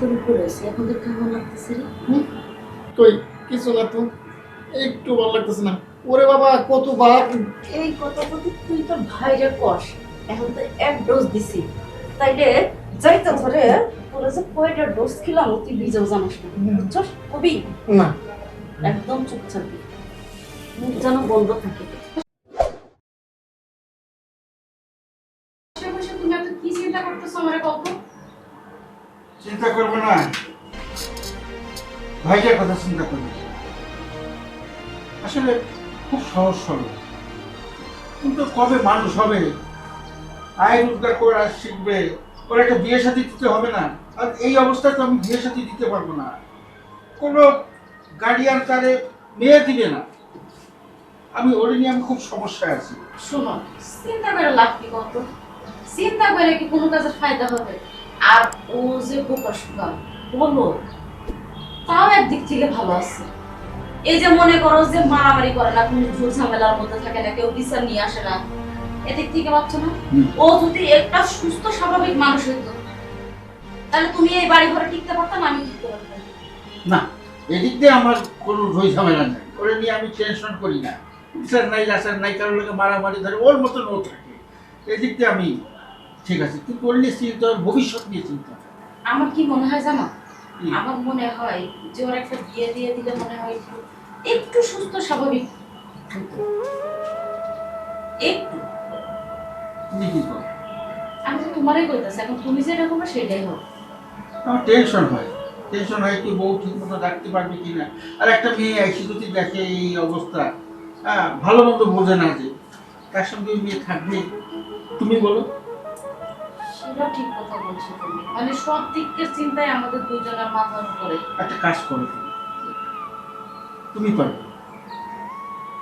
তোর উপরে আছি, এখন তোর কেমন লাগতেছে রে? কই কিছু না তো, একটু ভালো লাগতেছে না। ওরে বাবা কতবার! এই কথা বলতে তুই তোর ভাইরে কস, এখন তো এক ডোজ দিছি, তাইলে যাইতে ধরে তোরা যে কয়টা ডোজ খেলাম তুই নিজেও জানিস না, বুঝছস? কবি না একদম চুপ থাকবি, মুখ যেন বন্ধ থাকে। তুমি এত কি চিন্তা করতেছো আমারে কত? চিন্তা করবে না, ভাইটার কথা চিন্তা করবে। আসলে খুব সহজ সরল, কিন্তু কবে মানুষ হবে, আয় রোজগার করে শিখবে, ওর একটা বিয়ে শাদী দিতে হবে না? আর এই অবস্থায় তো আমি বিয়ে শাদী দিতে পারবো না, কোনো গার্ডিয়ান তারে মেয়ে দিবে না। আমি ওরে নিয়ে আমি খুব সমস্যায় আছি। শোনো, চিন্তা করে লাভ কি কত? চিন্তা করে কি কোনো কাজের ফায়দা হবে? আর ও যে বোকা শোকা বলো, তাও একদিক থেকে ভালো আছে। এই যে মনে করো যে মারামারি করে না, কোনো ঝুল ঝামেলার মধ্যে থাকে না, কেউ বিচার নিয়ে আসে না, এদিক থেকে ভাবছো না? ও যদি একটা সুস্থ স্বাভাবিক মানুষ হইতো, তাহলে তুমি এই বাড়ি ঘরে টিকতে পারতাম, আমি টিকতে পারতাম না, এদিক দিয়ে আমার কোনো রই ঝামেলা নেই, ওরে নিয়ে আমি টেনশন করি না। বিচার নাই আচার নাই, কারোর লোকে মারামারি ধরে ওর মতন ও থাকে, এদিক দিয়ে আমি ঠিক আছে। কিন্তু ওর নিয়ে চিন্তা, ওর ভবিষ্যৎ নিয়ে চিন্তা। আমার কি মনে হয় জানো? আমার মনে হয় যে ওর একটা বিয়ে দিয়ে দিলে মনে হয় একটু সুস্থ স্বাভাবিক হতো। একটু। তুমি কি করো? আমি তো তোমারই কইতাছি, এখন তুমি যেটা করবে সেটাই হোক। আমার টেনশন হয়, টেনশন হয় কি বউ ঠিক মতো রাখতে পারবে কিনা। আর একটা মেয়ে এসে যদি দেখে এই অবস্থা, হ্যাঁ ভালো মন্দ বোঝে না, যে তার সঙ্গে ওই মেয়ে থাকবে, তুমি বলো। সেটা ঠিক কথা বলছো তুমি, মানে সব দিকের চিন্তায় আমাদের দুইজনের মাথার উপরে। একটা কাজ করো, তুমি পারবে,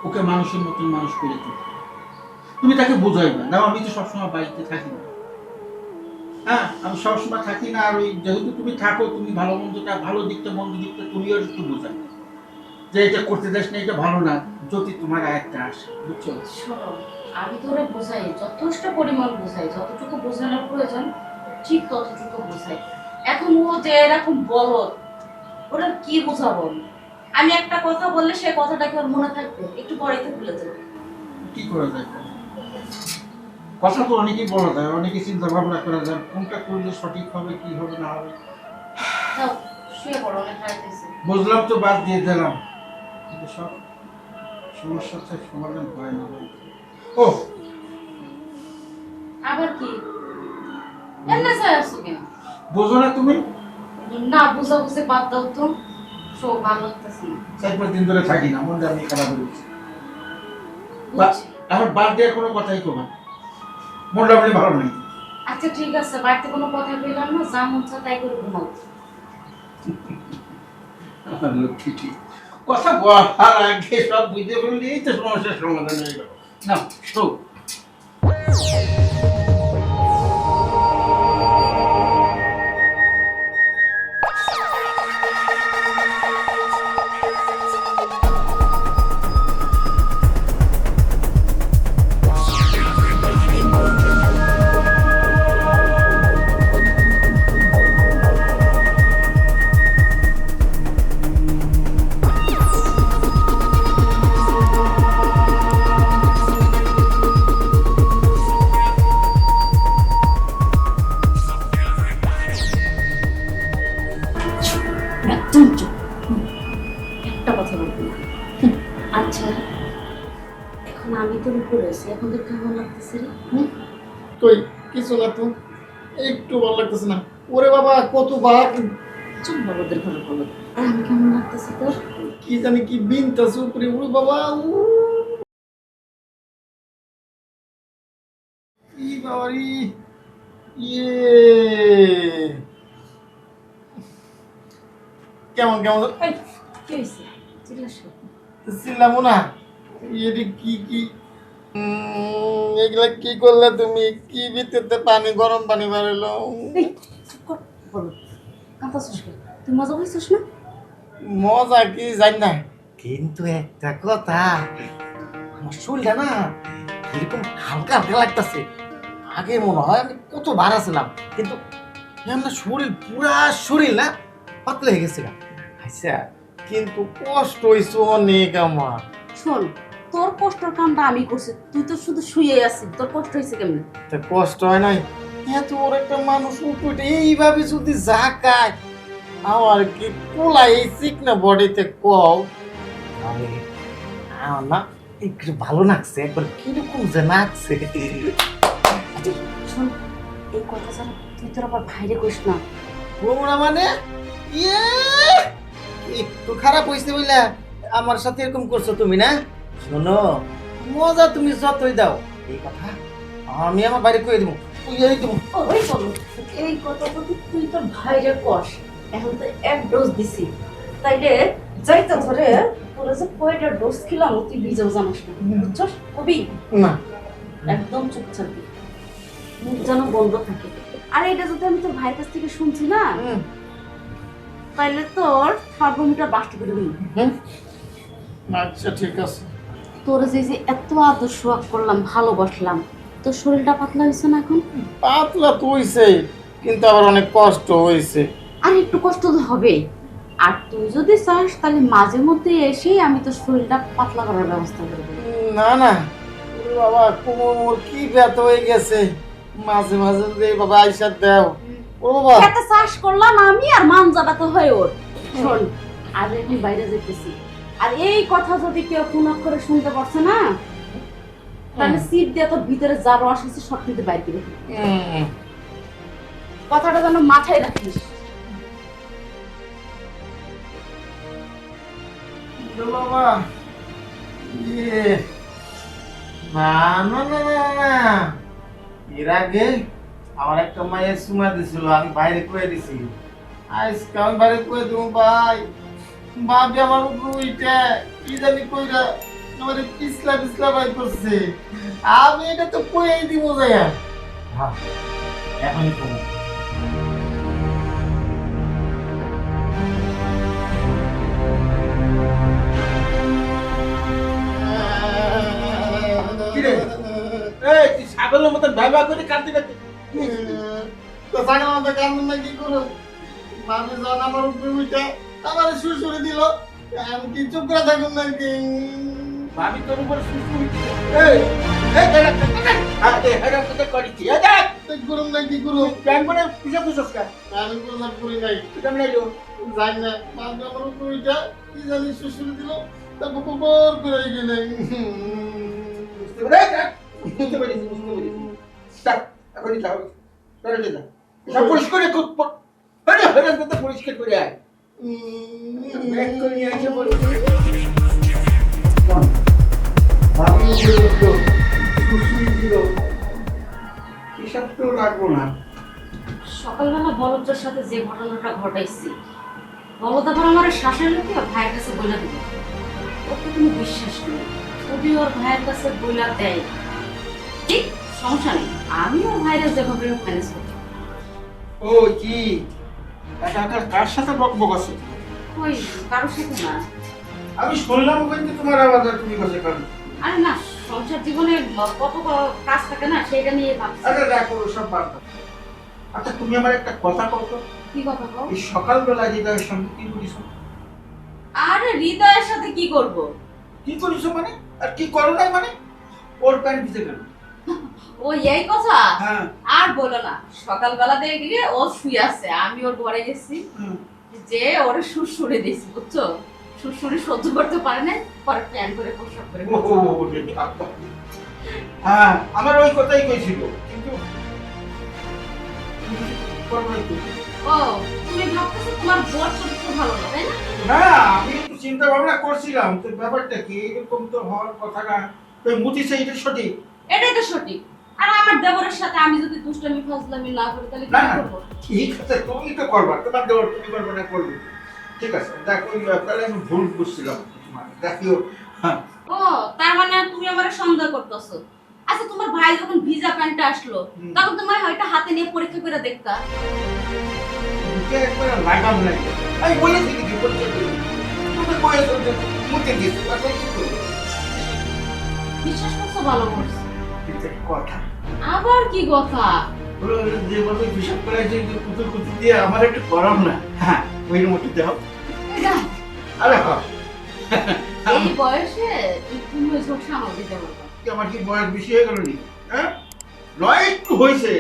ওকে মানুষের মতন মানুষ করে তুলতে। তুমি তাকে বোঝাইবে না, আমি তো সবসময় বাড়িতে থাকি না, হ্যাঁ আমি সবসময় থাকি না। আর ওই যেহেতু তুমি থাকো, তুমি ভালো মন্দটা, ভালো দিকটা মন্দ দিকটা তুমিও একটু বোঝাবে, যে এটা করতে দেশ না, এটা ভালো না, যদি তোমার একটা আসে, বুঝছো? শোনো, আমি তো ওরা বোঝাই, যথেষ্ট পরিমাণ বোঝাই, যতটুকু বোঝানোর প্রয়োজন ঠিক ততটুকু বোঝাই। এখন ও যে এরকম বলদ, ওরা কি বোঝাবো? আমি একটা কথা বললে সে কথাটা কি ওর মনে থাকবে? একটু পরেই তো ভুলে যাবে। কি করা যায়? কথা তো অনেকেই বলা যায়, অনেকে চিন্তা ভাবনা করা যায়, কোনটা করলে সঠিক হবে, কি হবে না হবে। যাও, শুয়ে পড়ো, অনেক রাত হয়েছে। বুঝলাম তো, বাদ দিয়ে দিলাম, কিন্তু সব সমস্যার তো সমাধান হয় না। ও আবার কি এমনি চাই আসছো কেন? বোঝো না তুমি? না বুঝা বুঝে বাদ দাও তো, সো ভালো লাগতেছে না। 4-5 দিন ধরে থাকি না, মনটা আমি খারাপ হয়েছে। বুঝছি। এখন বাদ দেওয়ার কোনো কথাই কমা, মনটা আমি ভালো নেই। আচ্ছা ঠিক আছে, বাড়িতে কোনো কথা কইলাম না, যা মন চায় তাই করে ঘুমাও। আমার লক্ষ্মী ঠিক, কথা বলার আগে সব বুঝতে পারলে এই তো সমস্যার সমাধান হয়ে গেল। না শো, একদম চুপ, একটা কথা বলবো না। আচ্ছা, এখন আমি তোর উপরে আছি, এখন তোর কেমন লাগতেছে রে? কই কিছু না তো, একটু ভালো লাগতেছে না। ওরে বাবা কতবার! চুপ, বলদের ঘরে বলো। আর আমি কেমন লাগতেছে তোর? কি জানি কি বিনতাছে উপরে, ওরে বাবা কি বাবারি! ইয়ে কেমন কেমন এই, কি হয়েছে? চিল্লাস কেন? চিল্লামো না। এটি কি কি এগুলা কি করলে তুমি? কি ভিতরতে পানি, গরম পানি বাড়াইলো? এই, চুপ কর, বলো। কাঁদাছিস কেন? তুই মজা হয়েছিস না? মজা কি জানি না, কিন্তু একটা কথা, আমার শরীরটা না এরকম হালকা হালকা লাগতেছে। আগে মনে হয় আমি কত ভাড়া ছিলাম, কিন্তু আমার শরীর পুরা শরীর না পাতলা হয়ে গেছে গা। আচ্ছা কিন্তু কষ্ট হয়েছে অনেক আমার। শোন, তোর কষ্টের কামটা আমি করছি, তুই তো শুধু শুয়ে আছিস, তোর কষ্ট হয়েছে কেমনে? তা কষ্ট হয় নাই? এত বড় একটা মানুষ উঠে এইভাবে যদি ঝাঁকায় আমার কি কোলা এই চিকনা বডিতে কও আমি আমার না একটু ভালো লাগছে, একবার কিরকম যে লাগছে। আচ্ছা, শোন, এই কথা ছাড়া তুই তোর আবার বাইরে করিস না। বৌমা মানে ইয়ে একটু খারাপ হয়েছে বুঝলা আমার সাথে এরকম করছো তুমি না? শোনো মজা তুমি যতই দাও এই কথা আমি আমার বাড়ি কয়ে দেবো দেবো। ওই বলো, এই কথা যদি তুই তোর ভাইরে কস, এখন তো এক ডোজ দিছি, তাইলে যাইতে ধরে তোরা যে কয়টা ডোজ খেলাম তুই নিজেও জানিস না, বুঝছস? কবি না একদম চুপ থাকবি, মুখ যেন বন্ধ থাকে। আর এটা যদি আমি তোর ভাইয়ের কাছ থেকে শুনছি না, তাইলে তোর থার্মোমিটার বাস্ট করে দিই। আচ্ছা ঠিক আছে। তোর যে যে এত আদর সোয়াগ করলাম, ভালোবাসলাম, তোর শরীরটা পাতলা হয়েছে না এখন? পাতলা তো হইছে কিন্তু আবার অনেক কষ্ট হয়েছে। আর একটু কষ্ট তো হবে। আর তুই যদি চাস তাহলে মাঝে মধ্যে এসেই আমি তোর শরীরটা পাতলা করার ব্যবস্থা করবো। না না ওরে বাবা কোমর কি ব্যথা হয়ে গেছে, মাঝে মাঝে রে বাবা আইসা দাও। ও বাবা খেতে চাষ করলাম আমি আর মানজাটা তো হয়ে ওর। শোন, আজ আমি বাইরে যেতেছি, আর এই কথা যদি কেউ পুনঃ করে শুনতে পারছে না, তাহলে সিট দিয়ে তোর ভিতরে যা রস আছে সব কিন্তু বাইর করে দিবি। কথাটা যেন মাথায় রাখিস। বাবা ইয়ে না না না না না এর আগে আমার একটা মায়ের সুমা দিছিল আমি বাইরে কয়ে দিছি, আজকে আমি বাইরে কয়ে দেবো ভাই ভাবি আমার উপর উইটা কি জানি কইরা আমার পিছলা পিছলা ভাই করছে, আমি এটা তো কয়েই দিব যাইয়া। হ্যাঁ এখনই কমো। কিরে এই তুই ছাগলের মতন ব্যবহার করে কাঁদতে কাঁদতে তো সাগা মাথা কান্দন না কি করো, ভাবি যখন আমার উপরে উইটা আমার সুরসুরি দিল আমি কি চুপ করে থাকুন নাকি? ভাবি তোর উপরে সুস্থ হইছে এই এই দাঁড়া হ্যাঁ এই হেডা তো করিছি এই দেখ তুই করুন না কি করুন? প্ল্যান করে পুজো পুজোস কা আমি কোনো করি নাই, তুই কেমন আইলো জানি না ভাবি আমার উপরে উইটা কি জানি সুরসুরি দিল তারপর বর করে গেলে বুঝতে পেরেছিস বুঝতে পেরেছিস স্টার্ট এখনই যাও চলে যা সব পরিষ্কার করে আরে হেডা তো পরিষ্কার করে আয় ব্যাক করে নিয়ে এসে বল ভাবি তো সুস্থ দিল এসব তো লাগবো না সকালবেলা বলদের সাথে যে ঘটনাটা ঘটাইছি, বলদ আবার আমার শ্বাসের লোকে ভাইয়ের কাছে বলে দিল, ওকে তুমি বিশ্বাস নেই, যদি ওর ভাইয়ের কাছে বইলা দেয় ঠিক সমস্যা নেই, আমি ওর ভাইয়ের যেভাবে ম্যানেজ করবো। ও কি একা একা কার সাথে বকবক আছে ওই কারোর সাথে না। আমি শুনলাম কিন্তু তোমার আওয়াজ আর তুমি বসে কারণ আরে না, সংসার জীবনে কত কাজ থাকে না, সেটা নিয়ে ভাবছি। আরে দেখো সব বাদ দাও। আচ্ছা তুমি আমার একটা কথা বলতো কি কথা কও? এই সকালবেলা হৃদয়ের সঙ্গে কি করিস আরে হৃদয়ের সাথে কি করব? কি করিস মানে আর কি করো নাই মানে ওর প্যান্ট ভিজে গেল ও এই কথা হ্যাঁ আর বলো না, সকালবেলা দেখে ও শুয়ে আছে, আমি ওর ঘরে গেছি, যে ওরে সুরসুরে দিয়েছি, বুঝছো? সুরসুরি সহ্য করতে পারে না, পরে প্ল্যান করে প্রসব করে হ্যাঁ আমার ওই কথাই কইছিল কিন্তু ও তুমি ভাবতেছো তোমার বর চরিত্র ভালো না, তাই না? না আমি একটু চিন্তা ভাবনা করছিলাম তো ব্যাপারটা কি এরকম তো হওয়ার কথা না তুই মুতিছে এটা সঠিক এটাই তো সঠিক। আর আমার দেবরের সাথে আমি যদি দুষ্টামি ফাজলামি না করি তাহলে কি না করব? ঠিক আছে তুমি তো করবা তোমার দেওয়ার তুমি করবে না করবে ঠিক আছে দেখ ওই ব্যাপারে আমি ভুল বুঝছিলাম দেখিও হ্যাঁ ও তার মানে তুমি আমারে সন্দেহ করতেছো। আচ্ছা তোমার ভাই যখন ভিজা প্যান্টটা আসলো, তখন তোমার হয়তো হাতে নিয়ে পরীক্ষা করে দেখতা। মুখে একবার লাগাম নাই আমি বলে দিই কি করতে তুমি কয়ে তো মুখে দিছো এখন কি করব বিশ্বাস করছো ভালো করছো। এটা কথা আবার কি কথা? যেভাবে হিসাব করা হয়েছে কুতুর কুতুর দিয়ে আমার একটু গরম না। হ্যাঁ ওই মতো দেহ। যা, আরে হ্যাঁ এই বয়সে তুমি ওই ঝোঁক সামাল দিতে পারবে। আমার কি বয়স বেশি হয়ে গেল নি? হ্যাঁ নয় একটু হয়েছে,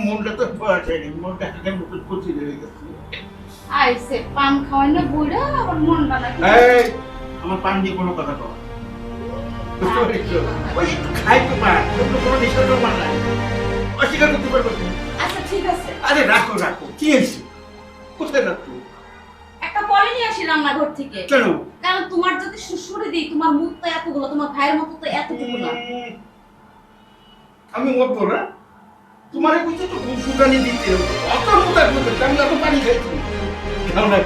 মনটা তো বয়স হয়নি, মনটা একটা মতো কচি হয়ে গেছে। আইসে পান খাওয়াই না বুড়া আবার মনটা নাকি এই আমার পান দিয়ে কোনো কথা কও। বুঝতে পেরেছো? ওই একটু খাই তো পান, অন্য কোনো নিশা তো মান নাই। অস্বীকার করতে পারবে তুমি? আচ্ছা ঠিক আছে, আরে রাখো রাখো, কি হয়েছে? কোথায় রাখো? একটা পরে নিয়ে আসি রান্নাঘর থেকে। কেন? কারণ তোমার যদি শ্বশুরে দিই তোমার মুখ তো এতগুলো, তোমার ভাইয়ের মতো তো এতটুকু না। আমি মরবো না? তোমার কইছে তো সুগানি দিতে, অত মুদার মতো আমি অত পানি খাইছি। খাও না।